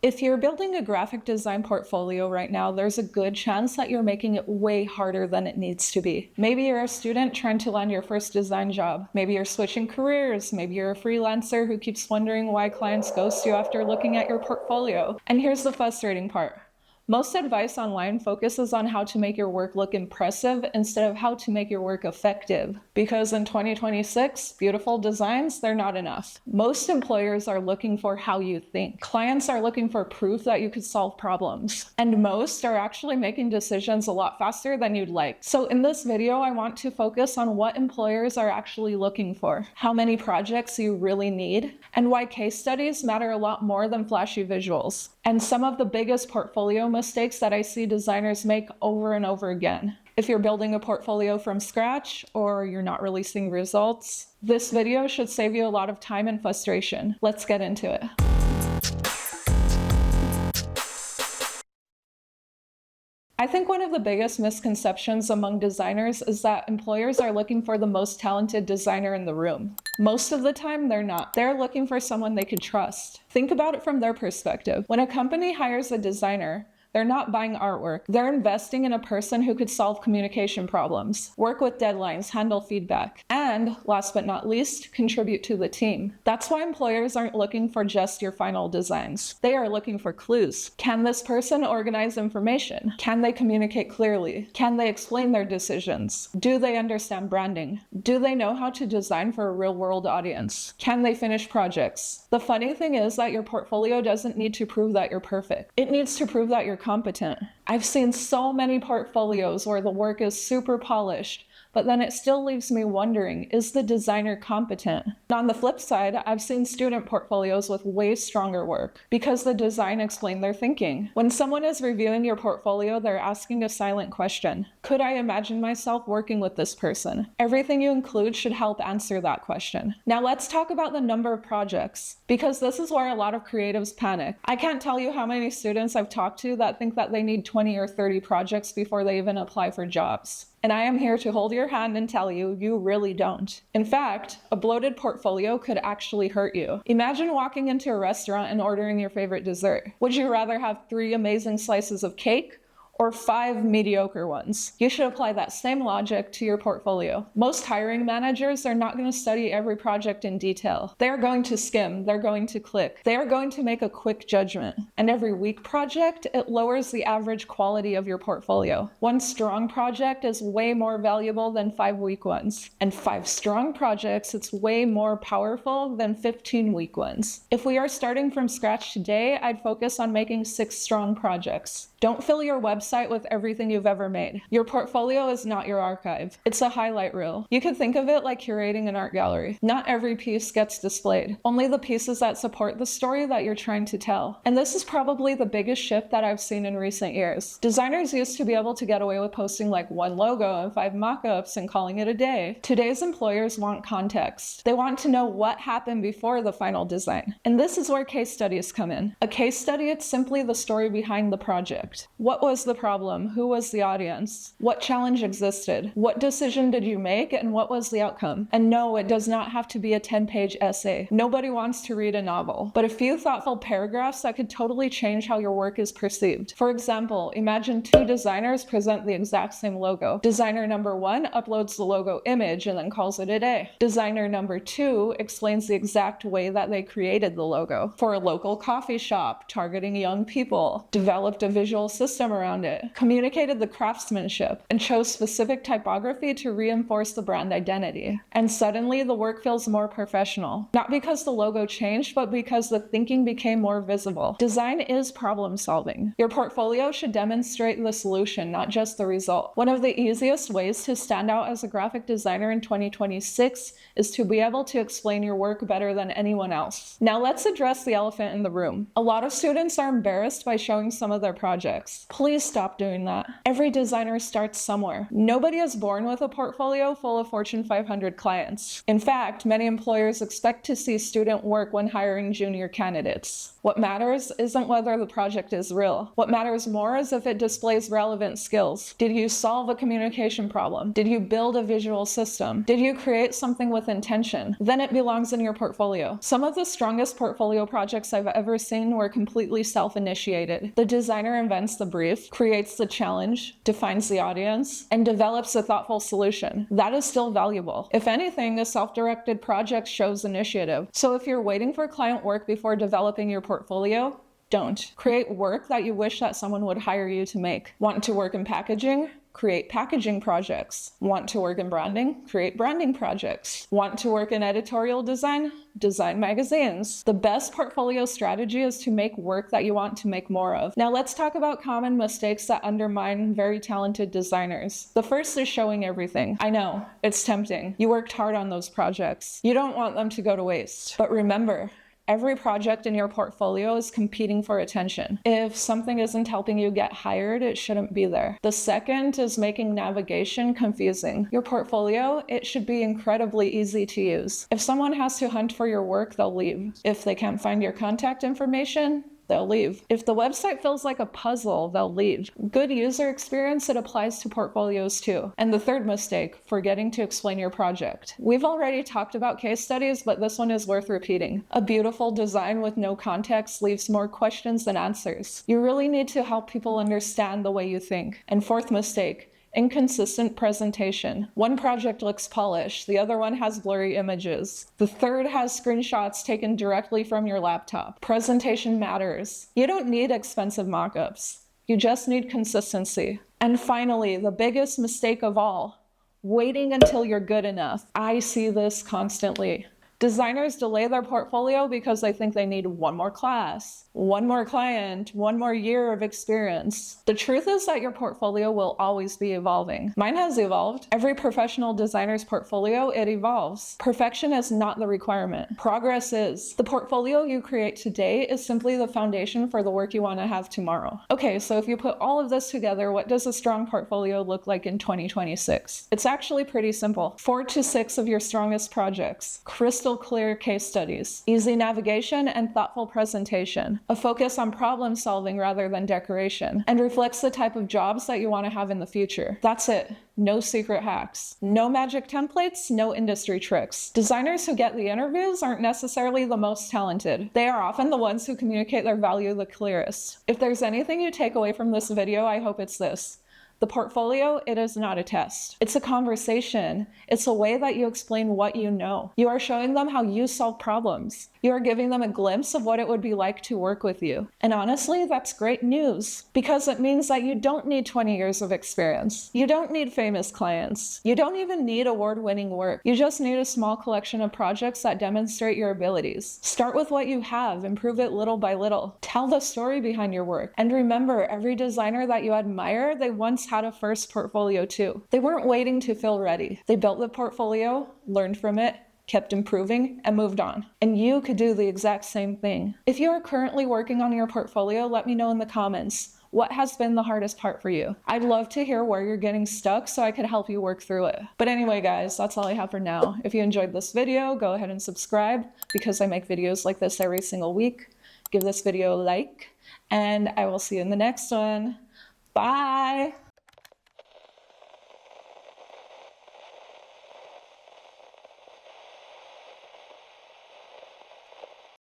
If you're building a graphic design portfolio right now, there's a good chance that you're making it way harder than it needs to be. Maybe you're a student trying to land your first design job. Maybe you're switching careers. Maybe you're a freelancer who keeps wondering why clients ghost you after looking at your portfolio. And here's the frustrating part. Most advice online focuses on how to make your work look impressive instead of how to make your work effective. Because in 2026, beautiful designs, they're not enough. Most employers are looking for how you think. Clients are looking for proof that you could solve problems. And most are actually making decisions a lot faster than you'd like. So in this video, I want to focus on what employers are actually looking for, how many projects you really need, and why case studies matter a lot more than flashy visuals, and some of the biggest portfolio mistakes that I see designers make over and over again. If you're building a portfolio from scratch or you're not releasing results, this video should save you a lot of time and frustration. Let's get into it. I think one of the biggest misconceptions among designers is that employers are looking for the most talented designer in the room. Most of the time, they're not. They're looking for someone they can trust. Think about it from their perspective. When a company hires a designer, they're not buying artwork. They're investing in a person who could solve communication problems, work with deadlines, handle feedback, and, last but not least, contribute to the team. That's why employers aren't looking for just your final designs. They are looking for clues. Can this person organize information? Can they communicate clearly? Can they explain their decisions? Do they understand branding? Do they know how to design for a real-world audience? Can they finish projects? The funny thing is that your portfolio doesn't need to prove that you're perfect. It needs to prove that you're competent. I've seen so many portfolios where the work is super polished, but then it still leaves me wondering, is the designer competent? And on the flip side, I've seen student portfolios with way stronger work because the design explained their thinking. When someone is reviewing your portfolio, they're asking a silent question. Could I imagine myself working with this person? Everything you include should help answer that question. Now let's talk about the number of projects, because this is where a lot of creatives panic. I can't tell you how many students I've talked to that think that they need 20 or 30 projects before they even apply for jobs. And I am here to hold your hand and tell you, you really don't. In fact, a bloated portfolio could actually hurt you. Imagine walking into a restaurant and ordering your favorite dessert. Would you rather have 3 amazing slices of cake or 5 mediocre ones? You should apply that same logic to your portfolio. Most hiring managers are not going to study every project in detail. They are going to skim, they're going to click, they are going to make a quick judgment. And every weak project, it lowers the average quality of your portfolio. 1 strong project is way more valuable than 5 weak ones. And 5 strong projects, it's way more powerful than 15 weak ones. If we are starting from scratch today, I'd focus on making 6 strong projects. Don't fill your website with everything you've ever made. Your portfolio is not your archive. It's a highlight reel. You could think of it like curating an art gallery. Not every piece gets displayed. Only the pieces that support the story that you're trying to tell. And this is probably the biggest shift that I've seen in recent years. Designers used to be able to get away with posting like 1 logo and 5 mock-ups and calling it a day. Today's employers want context. They want to know what happened before the final design. And this is where case studies come in. A case study, it's simply the story behind the project. What was the problem? Who was the audience? What challenge existed? What decision did you make and what was the outcome? And no, it does not have to be a 10-page essay. Nobody wants to read a novel, but a few thoughtful paragraphs that could totally change how your work is perceived. For example, imagine 2 designers present the exact same logo. Designer number 1 uploads the logo image and then calls it a day. Designer number 2 explains the exact way that they created the logo. For a local coffee shop, targeting young people, developed a visual system around it, communicated the craftsmanship, and chose specific typography to reinforce the brand identity. And suddenly the work feels more professional. Not because the logo changed, but because the thinking became more visible. Design is problem solving. Your portfolio should demonstrate the solution, not just the result. One of the easiest ways to stand out as a graphic designer in 2026 is to be able to explain your work better than anyone else. Now let's address the elephant in the room. A lot of students are embarrassed by showing some of their projects. Please stop doing that. Every designer starts somewhere. Nobody is born with a portfolio full of Fortune 500 clients. In fact, many employers expect to see student work when hiring junior candidates. What matters isn't whether the project is real. What matters more is if it displays relevant skills. Did you solve a communication problem? Did you build a visual system? Did you create something with intention? Then it belongs in your portfolio. Some of the strongest portfolio projects I've ever seen were completely self-initiated. The designer invents the brief, creates the challenge, defines the audience, and develops a thoughtful solution. That is still valuable. If anything, a self-directed project shows initiative. So if you're waiting for client work before developing your portfolio, don't. Create work that you wish that someone would hire you to make. Want to work in packaging? Create packaging projects. Want to work in branding? Create branding projects. Want to work in editorial design? Design magazines. The best portfolio strategy is to make work that you want to make more of. Now let's talk about common mistakes that undermine very talented designers. The first is showing everything. I know, it's tempting. You worked hard on those projects. You don't want them to go to waste. But remember, every project in your portfolio is competing for attention. If something isn't helping you get hired, it shouldn't be there. The second is making navigation confusing. Your portfolio, it should be incredibly easy to use. If someone has to hunt for your work, they'll leave. If they can't find your contact information, they'll leave. If the website feels like a puzzle, they'll leave. Good user experience, it applies to portfolios too. And the third mistake, forgetting to explain your project. We've already talked about case studies, but this one is worth repeating. A beautiful design with no context leaves more questions than answers. You really need to help people understand the way you think. And fourth mistake, inconsistent presentation. One project looks polished, the other one has blurry images. The third has screenshots taken directly from your laptop. Presentation matters. You don't need expensive mock-ups. You just need consistency. And finally, the biggest mistake of all, waiting until you're good enough. I see this constantly. Designers delay their portfolio because they think they need one more class, one more client, one more year of experience. The truth is that your portfolio will always be evolving. Mine has evolved. Every professional designer's portfolio, it evolves. Perfection is not the requirement. Progress is. The portfolio you create today is simply the foundation for the work you want to have tomorrow. Okay, so if you put all of this together, what does a strong portfolio look like in 2026? It's actually pretty simple. 4 to 6 of your strongest projects. Crystal clear case studies, easy navigation and thoughtful presentation, a focus on problem solving rather than decoration, and reflects the type of jobs that you want to have in the future. That's it. No secret hacks. No magic templates, no industry tricks. Designers who get the interviews aren't necessarily the most talented. They are often the ones who communicate their value the clearest. If there's anything you take away from this video, I hope it's this. The portfolio, it is not a test. It's a conversation. It's a way that you explain what you know. You are showing them how you solve problems. You are giving them a glimpse of what it would be like to work with you. And honestly, that's great news because it means that you don't need 20 years of experience. You don't need famous clients. You don't even need award-winning work. You just need a small collection of projects that demonstrate your abilities. Start with what you have, improve it little by little. Tell the story behind your work. And remember, every designer that you admire, they once had a first portfolio too. They weren't waiting to feel ready. They built the portfolio, learned from it, kept improving, and moved on. And you could do the exact same thing. If you are currently working on your portfolio, let me know in the comments. What has been the hardest part for you? I'd love to hear where you're getting stuck so I could help you work through it. But anyway, guys, that's all I have for now. If you enjoyed this video, go ahead and subscribe because I make videos like this every single week. Give this video a like, and I will see you in the next one. Bye!